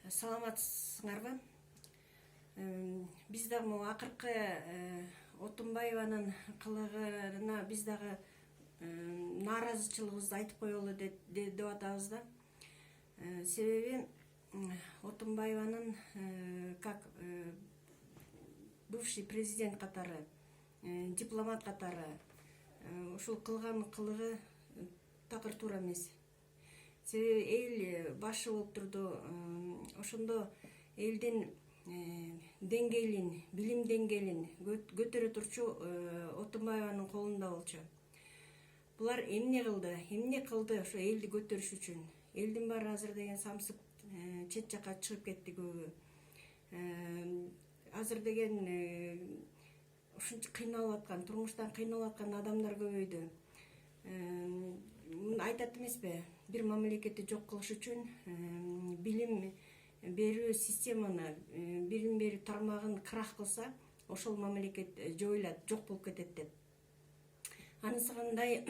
Саламатсыңарбы? Биз дагы могу акыркы Отунбаеванын кылыгына биз дагы нааразычылыгыбызды айтып коелу деп атабыз да. Себеби Отунбаеванын как бывший президент катары, дипломат катары ушул кылган кылыгы такыр туура эмес. Себеби эл башы болуп турду. Ошондо элдин деңгээлин, билим деңгээлин көтөрө турчу Отунбаеванын колунда болчу. Булар эмне кылды ошо элди көтөрүш үчүн? Элдин баары азыр деген самсып чет жакка чыгып кетти көбү. Азыр деген ушунча кыйналып аткан, турмуштан кыйналып аткан адамдар көбөйдү. Айтат эмеспи, бир мамлекетти жок кылыш үчүн билим берүү системаны, билим берүү тармагын крах кылса, ошол мамлекет жоюлат, жок болуп кетет деп. Анысы кандай?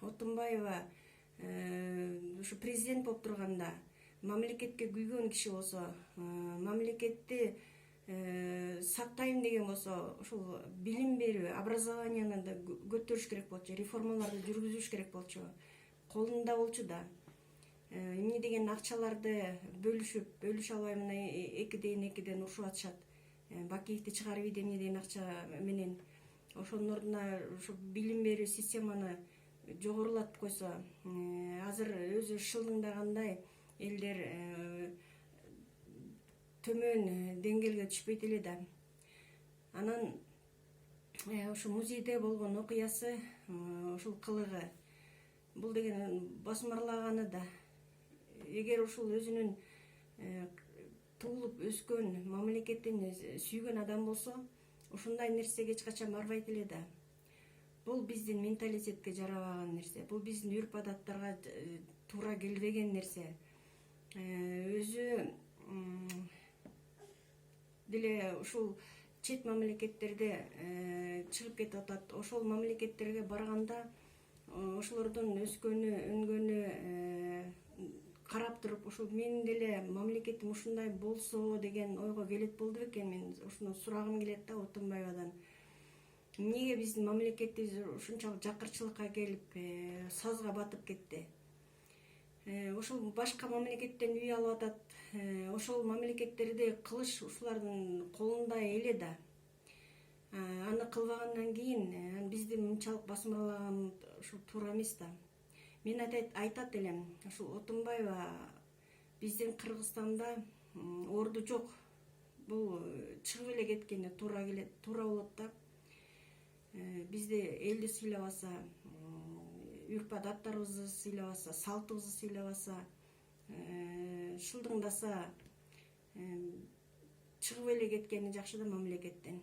Отунбаева ушу президент болуп турганда мамлекетке күйгөн киши болсо, мамлекетти сактайм деген болсо, ушул билим берүү, образованияны да көтөрүш керек болчу, реформаларды жүргүзүш керек болчу. Колунда болчу да. Эмне деген акчаларды бөлүшө албай мына экиден урушуп атышат. Бакиевди чыгарып ийди эмне деген акча менен. Ошонун ордуна ушу билим берүү системаны жогорулатып койсо, азыр өзү шылдыңдагандай элдер төмөн деңгээлге түшпөйт эле да. Анан ушу музейде болгон окуясы, ушул кылыгы, бул деген басмырлаганы да. Эгер ушул өзүнүн туулуп өскөн мамлекетин сүйгөн адам болсо, ушундай нерсеге эч качан барбайт эле да. Бул биздин менталитетке жарабаган нерсе, бул биздин үрп адаттарга туура келбеген нерсе. Өзү деле ушул чет мамлекеттерде чыгып кетип атат. Ошол мамлекеттерге барганда ошолордун өскөнү, өнгөнү карап туруп, ушул менин деле мамлекетим ушундай болсо деген ойго келет болду бекен. Мен ушуну сурагым келет да Отунбаевадан. Эмнеге биздин мамлекетибиз ушунчалык жакырчылыкка келип, сазга батып кетти? Ошол башка мамлекеттен үй алып атат. Ошол мамлекеттерди кылыш ушулардын колунда эле да. Аны кылбагандан кийин бизди мынчалык басмырлаган ушу туура эмес да. Мен айтат элем, ушул Отунбаева биздин Кыргызстанда орду жок. Бул чыгып эле кеткени туура болот да. Бизди элди сыйлабаса, үрп адаттарыбызды сыйлабаса, салтыбызды сыйлабаса, шылдыңдаса, чыгып эле кеткени жакшы да мамлекеттен.